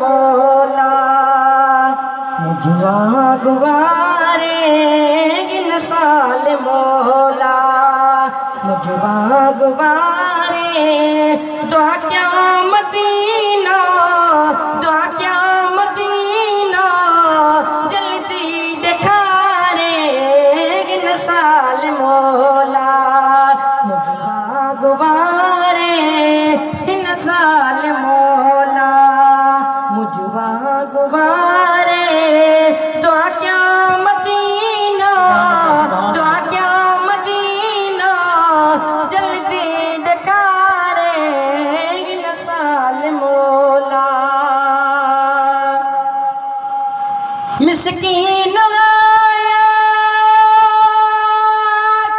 मौला मुझवा गुवारे गिन साल मौला मुझवा गुवारे दुआ क्या मदीना दुआ क्या मदीना जल्दी दिखारे गिन साल मौला मुझवा गुवारे गिन साल मौला मुझवा गुवारे दुआ क्या मदीना दुआ क्या मदीना जल्दी दिखारे गिन साल मौला मिस्कीन आया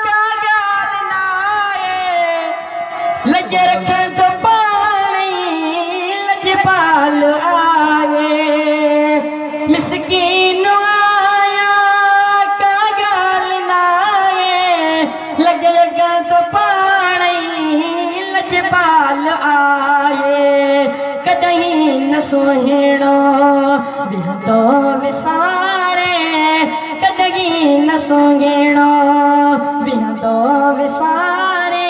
क्या गाल नाए लज रखे तो पानी लजपाल आए मिस्कीन आया क्या गाल नाए लज रखे तो पानी लजपाल आए कदहीं न सुहिणो बिहतो विसारे कदहीं न सुहिणो बिहतो विसारे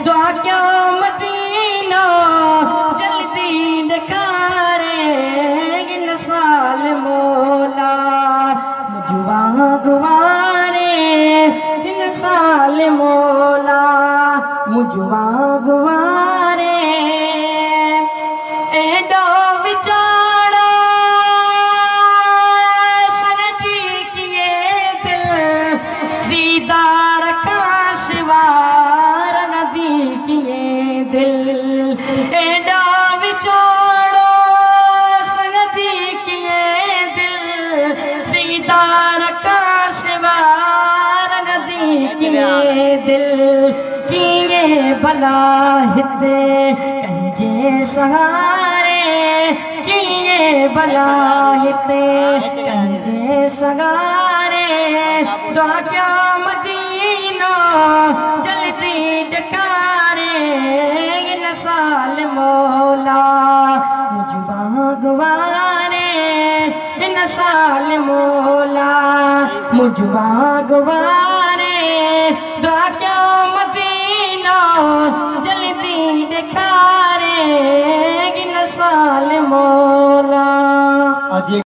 दुआ क्या मदीना जल्दी दिखारे गिन साल मौला मुझवा गुवारे गिन साल मौला मुझवा गुवारे एडो विचारा संगती किए दिल दीदार का सिवार नदी किए दिल एडो विचारो संगती किए दिल दीदार का सिवार नदी किए दिल किए भला हिते कंजे सहारे किए भला हिते कंजे सहारे दुआ क्या मदीना जल्दी दिखारे गिन साल मौला मुझवा गुवारे गिन साल मौला मुझवा गुवारे दुआ क्या मदीना